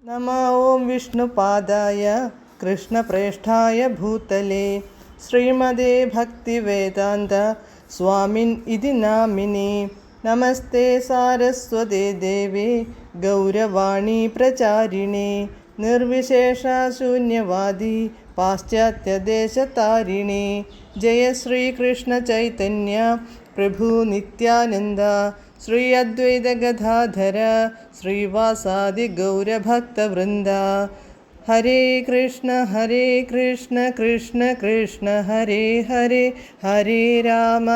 नमः ॐ विष्णुपादाय कृष्णप्रेष्ठाय भूतले श्रीमदे भक्तिवेदान्त स्वामिन् इति नामिने। नमस्ते सारस्वते देवे गौरवाणी प्रचारिणे निर्विशेषशून्यवादी पाश्चात्यदेशतारिणे। जय श्रीकृष्ण चैतन्य प्रभु नित्यानन्द श्री अद्वैत गदाधर श्रीवासादि गौरभक्तवृन्द। हरे कृष्ण कृष्ण कृष्ण हरे हरे, हरे राम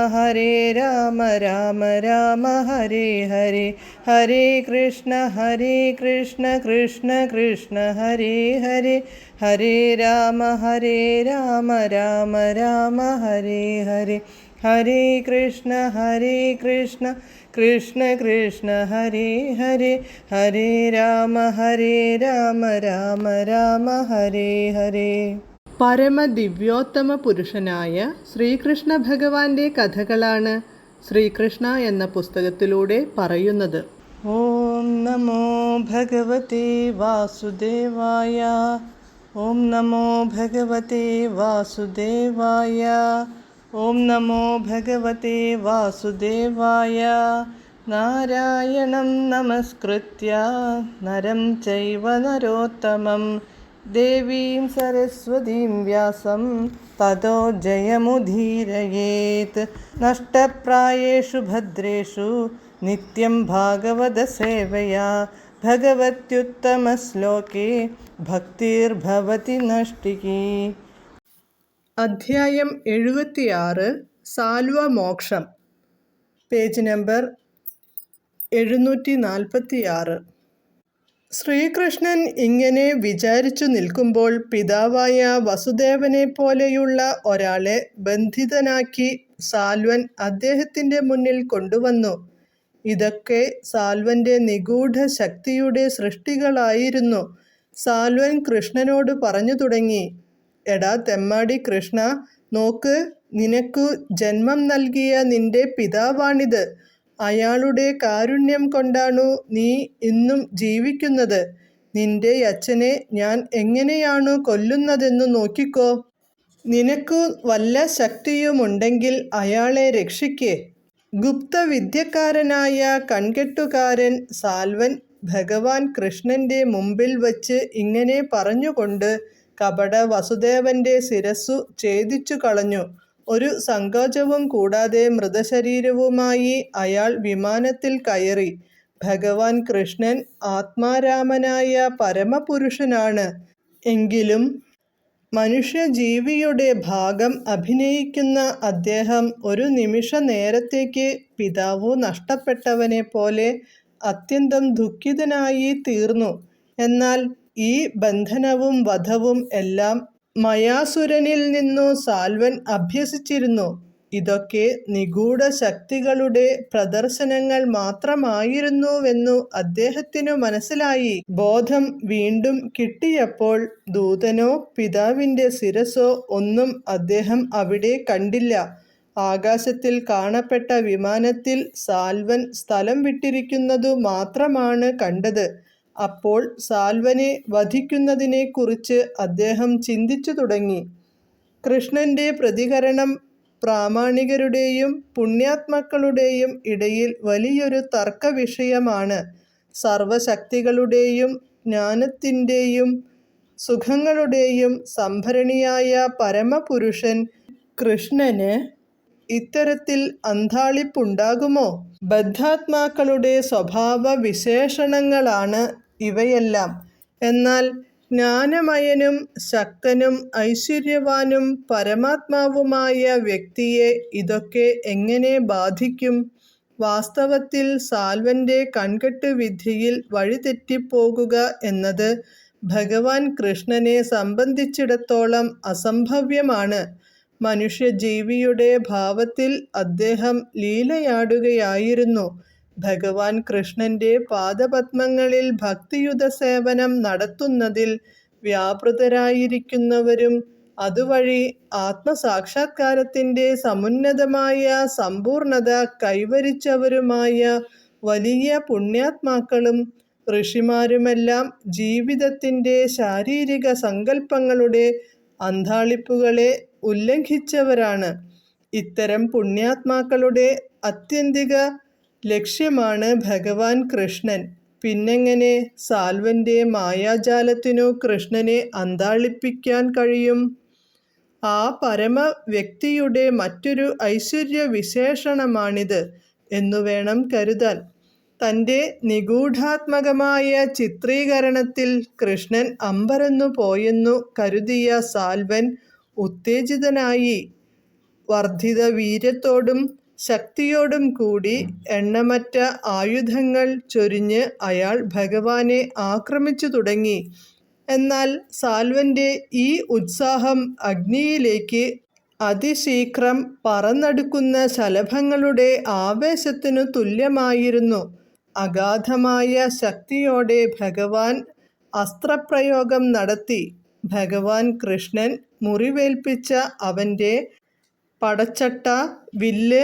राम राम हरे हरे। हरे कृष्ण कृष्ण कृष्ण हरे हरे, हरे राम राम राम हरे हरे। हरे कृष्ण कृष्ण कृष्ण हरे हरे, हरे राम राम हरे हरे. പരമദിവ്യോത്തമ പുരുഷനായ ശ്രീകൃഷ്ണ ഭഗവാന്റെ കഥകളാണ് ശ്രീകൃഷ്ണ എന്ന പുസ്തകത്തിലൂടെ പറയുന്നത്. ഓം നമോ ഭഗവതേ വാസുദേവായ, ഓം നമോ ഭഗവതേ വാസുദേവായ, ഓം നമോ ഭഗവതേ വാസുദേവായ. നാരായണം നമസ്കൃത്യ നരം ചൈവ നരോത്തമം ദേവീം സരസ്വതീം വ്യാസം തതോ ജയമുദീരയേത്. നഷ്ടപ്രായേഷു ഭദ്രേഷു നിത്യം ഭാഗവത സേവയാ ഭഗവത്യുത്തമശ്ലോകേ ഭക്തിർഭവതി നഷ്ടികീ. അധ്യായം 76 സാൽവമോക്ഷം, പേജ് നമ്പർ 746. ശ്രീകൃഷ്ണൻ ഇങ്ങനെ വിചാരിച്ചു നിൽക്കുമ്പോൾ പിതാവായ വസുദേവനെ പോലെയുള്ള ഒരാളെ ബന്ധിതനാക്കി സാൽവൻ അദ്ദേഹത്തിൻ്റെ മുന്നിൽ കൊണ്ടുവന്നു. ഇതൊക്കെ സാൽവൻ്റെ നിഗൂഢ ശക്തിയുടെ സൃഷ്ടികളായിരുന്നു. സാൽവൻ കൃഷ്ണനോട് പറഞ്ഞു തുടങ്ങി, എടാ തെമ്മാടി കൃഷ്ണ, നോക്ക്, നിനക്കു ജന്മം നൽകിയ നിന്റെ പിതാവാണിത്. അയാളുടെ കാരുണ്യം കൊണ്ടാണു നീ ഇന്നും ജീവിക്കുന്നത്. നിന്റെ അച്ഛനെ ഞാൻ എങ്ങനെയാണു കൊല്ലുന്നതെന്നു നോക്കിക്കോ. നിനക്കു വല്ല ശക്തിയുമുണ്ടെങ്കിൽ അയാളെ രക്ഷിക്കേ. ഗുപ്തവിദ്യക്കാരനായ കൺകെട്ടുകാരൻ സാൽവൻ ഭഗവാൻ കൃഷ്ണന്റെ മുമ്പിൽ വച്ച് ഇങ്ങനെ പറഞ്ഞുകൊണ്ട് കപട വസുദേവന്റെ ശിരസ്സു ഛേദിച്ചു കളഞ്ഞു. ഒരു സങ്കോചവും കൂടാതെ മൃതശരീരവുമായി അയാൾ വിമാനത്തിൽ കയറി. ഭഗവാൻ കൃഷ്ണൻ ആത്മാരാമനായ പരമപുരുഷനാണ്. എങ്കിലും മനുഷ്യജീവിയുടെ ഭാഗം അഭിനയിക്കുന്ന അദ്ദേഹം ഒരു നിമിഷ നേരത്തേക്ക് പിതാവു നഷ്ടപ്പെട്ടവനെ പോലെ അത്യന്തം ദുഃഖിതനായി തീർന്നു. എന്നാൽ ഈ ബന്ധനവും വധവും എല്ലാം മയാസുരനിൽ നിന്നു സാൽവൻ അഭ്യസിച്ചിരുന്നു. ഇതൊക്കെ നിഗൂഢ ശക്തികളുടെ പ്രദർശനങ്ങൾ മാത്രമായിരുന്നുവെന്നു അദ്ദേഹത്തിനു മനസ്സിലായി. ബോധം വീണ്ടും കിട്ടിയപ്പോൾ ദൂതനോ പിതാവിൻ്റെ ശിരസോ ഒന്നും അദ്ദേഹം അവിടെ കണ്ടില്ല. ആകാശത്തിൽ കാണപ്പെട്ട വിമാനത്തിൽ സാൽവൻ സ്ഥലം വിട്ടിരിക്കുന്നതു മാത്രമാണ് കണ്ടത്. അപ്പോൾ സാൽവനെ വധിക്കുന്നതിനെക്കുറിച്ച് അദ്ദേഹം ചിന്തിച്ചു തുടങ്ങി. കൃഷ്ണന്റെ പ്രതികരണം പ്രാമാണികരുടെയും പുണ്യാത്മാക്കളുടെയും ഇടയിൽ വലിയൊരു തർക്ക വിഷയമാണ്. സർവശക്തികളുടെയും ജ്ഞാനത്തിൻ്റെയും സുഖങ്ങളുടെയും സംഭരണിയായ പരമപുരുഷൻ കൃഷ്ണന് ഇത്തരത്തിൽ അന്ധാളിപ്പുണ്ടാകുമോ? ബദ്ധാത്മാക്കളുടെ സ്വഭാവ വിശേഷണങ്ങളാണ് ഇവയെല്ലാം. എന്നാൽ ജ്ഞാനമയനും ശക്തനും ഐശ്വര്യവാനും പരമാത്മാവുമായ വ്യക്തിയെ ഇതൊക്കെ എങ്ങനെ ബാധിക്കും? വാസ്തവത്തിൽ സാൽവന്റെ കൺകെട്ട് വിദ്യയിൽ വഴിതെറ്റിപ്പോകുക എന്നത് ഭഗവാൻ കൃഷ്ണനെ സംബന്ധിച്ചിടത്തോളം അസംഭവ്യമാണ്. മനുഷ്യജീവിയുടെ ഭാവത്തിൽ അദ്ദേഹം ലീലയാടുകയായിരുന്നു. ഭഗവാൻ കൃഷ്ണന്റെ പാദപത്മങ്ങളിൽ ഭക്തിയുത സേവനം നടത്തുന്നതിൽ വ്യാപൃതരായിരിക്കുന്നവരും അതുവഴി ആത്മസാക്ഷാത്കാരത്തിൻ്റെ സമുന്നതമായ സമ്പൂർണത കൈവരിച്ചവരുമായ വലിയ പുണ്യാത്മാക്കളും ഋഷിമാരുമെല്ലാം ജീവിതത്തിൻ്റെ ശാരീരിക സങ്കല്പങ്ങളുടെ അന്താളിപ്പുകളെ ഉല്ലംഘിച്ചവരാണ്. ഇത്തരം പുണ്യാത്മാക്കളുടെ ആത്യന്തിക ലക്ഷ്യമാണ് ഭഗവാൻ കൃഷ്ണൻ. പിന്നെങ്ങനെ സാൽവന്റെ മായാജാലത്തിനു കൃഷ്ണനെ അന്താളിപ്പിക്കാൻ കഴിയും? ആ പരമ വ്യക്തിയുടെ മറ്റൊരു ഐശ്വര്യവിശേഷണമാണിത് എന്നു വേണം കരുതാൻ. തൻ്റെ നിഗൂഢാത്മകമായ ചിത്രീകരണത്തിൽ കൃഷ്ണൻ അമ്പരന്നു പോയെന്നു കരുതിയ സാൽവൻ ഉത്തേജിതനായി. വർദ്ധിത വീര്യത്തോടും ശക്തിയോടും കൂടി എണ്ണമറ്റ ആയുധങ്ങൾ ചൊരിഞ്ഞ് അയാൾ ഭഗവാനെ ആക്രമിച്ചു തുടങ്ങി. എന്നാൽ സാൽവന്റെ ഈ ഉത്സാഹം അഗ്നിയിലേക്ക് അതിശീഘ്രം പറന്നടുക്കുന്ന ശലഭങ്ങളുടെ ആവേശത്തിനു തുല്യമായിരുന്നു. അഗാധമായ ശക്തിയോടെ ഭഗവാൻ അസ്ത്രപ്രയോഗം നടത്തി. ഭഗവാൻ കൃഷ്ണൻ മുറിവേൽപ്പിച്ച അവൻ്റെ പടച്ചട്ട, വില്ല്,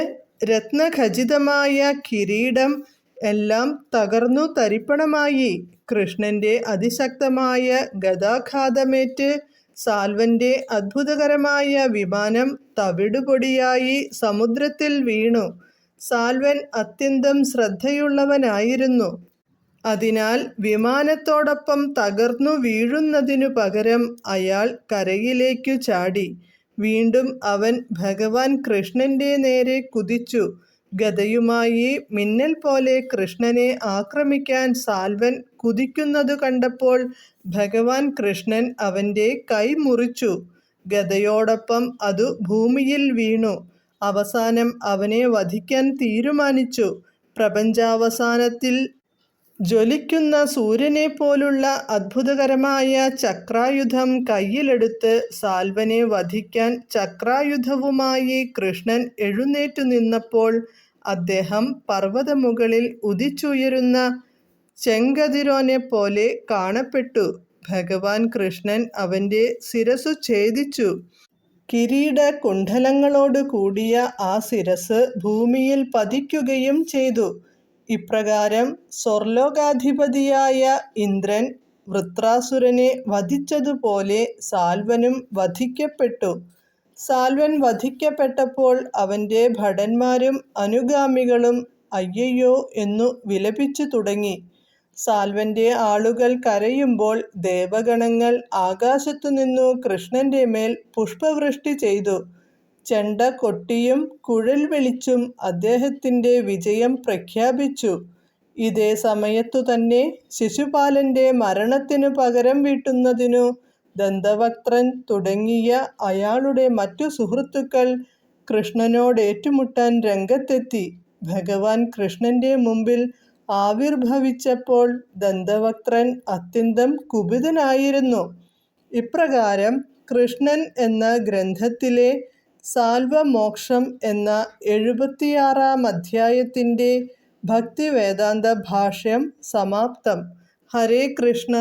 രത്നഖചിതമായ കിരീടം എല്ലാം തകർന്നു തരിപ്പണമായി. കൃഷ്ണന്റെ അതിശക്തമായ ഗദാഘാതമേറ്റ് സാൽവന്റെ അത്ഭുതകരമായ വിമാനം തവിടുപൊടിയായി സമുദ്രത്തിൽ വീണു. സാൽവൻ അത്യന്തം ശ്രദ്ധയുള്ളവനായിരുന്നു. അതിനാൽ വിമാനത്തോടൊപ്പം തകർന്നു വീഴുന്നതിനു പകരം അയാൾ കരയിലേക്കു ചാടി. വീണ്ടും അവൻ ഭഗവാൻ കൃഷ്ണന്റെ നേരെ കുതിച്ചു. ഗദയുമായി മിന്നൽ പോലെ കൃഷ്ണനെ ആക്രമിക്കാൻ സാൽവൻ കുതിക്കുന്നതു കണ്ടപ്പോൾ ഭഗവാൻ കൃഷ്ണൻ അവൻ്റെ കൈ മുറിച്ചു. ഗദയോടൊപ്പം അതു ഭൂമിയിൽ വീണു. അവസാനം അവനെ വധിക്കാൻ തീരുമാനിച്ചു. പ്രപഞ്ചാവസാനത്തിൽ ജ്വലിക്കുന്ന സൂര്യനെപ്പോലുള്ള അത്ഭുതകരമായ ചക്രായുധം കയ്യിലെടുത്ത് സാൽവനെ വധിക്കാൻ ചക്രായുധവുമായി കൃഷ്ണൻ എഴുന്നേറ്റു നിന്നപ്പോൾ അദ്ദേഹം പർവ്വതമുകളിൽ ഉദിച്ചുയരുന്ന ചെങ്കതിരോനെപ്പോലെ കാണപ്പെട്ടു. ഭഗവാൻ കൃഷ്ണൻ അവൻ്റെ ശിരസ്സു ഛേദിച്ചു. കിരീട കുണ്ഡലങ്ങളോടു കൂടിയ ആ ശിരസ്സ് ഭൂമിയിൽ പതിക്കുകയും ചെയ്തു. ഇപ്രകാരം സ്വർലോകാധിപതിയായ ഇന്ദ്രൻ വൃത്രാസുരനെ വധിച്ചതുപോലെ സാൽവനും വധിക്കപ്പെട്ടു. സാൽവൻ വധിക്കപ്പെട്ടപ്പോൾ അവൻ്റെ ഭടന്മാരും അനുഗാമികളും അയ്യയ്യോ എന്നു വിലപിച്ചു തുടങ്ങി. സാൽവന്റെ ആളുകൾ കരയുമ്പോൾ ദേവഗണങ്ങൾ ആകാശത്തുനിന്നു കൃഷ്ണന്റെ മേൽ പുഷ്പവൃഷ്ടി ചെയ്തു. ചെണ്ട കൊട്ടിയും കുഴൽ വിളിച്ചും അദ്ദേഹത്തിൻ്റെ വിജയം പ്രഖ്യാപിച്ചു. ഇതേ സമയത്തു തന്നെ ശിശുപാലന്റെ മരണത്തിനു പകരം വീട്ടുന്നതിനു ദന്തവക്ത്രൻ തുടങ്ങിയ അയാളുടെ മറ്റു സുഹൃത്തുക്കൾ കൃഷ്ണനോടേറ്റുമുട്ടാൻ രംഗത്തെത്തി. ഭഗവാൻ കൃഷ്ണന്റെ മുമ്പിൽ ആവിർഭവിച്ചപ്പോൾ ദന്തവക്ത്രൻ അത്യന്തം കുപിതനായിരുന്നു. ഇപ്രകാരം കൃഷ്ണൻ എന്ന ഗ്രന്ഥത്തിലെ സാൽവമോക്ഷം എന്ന 76-ാം അധ്യായത്തിൻ്റെ ഭക്തിവേദാന്ത ഭാഷ്യം സമാപ്തം. ഹരേ കൃഷ്ണ.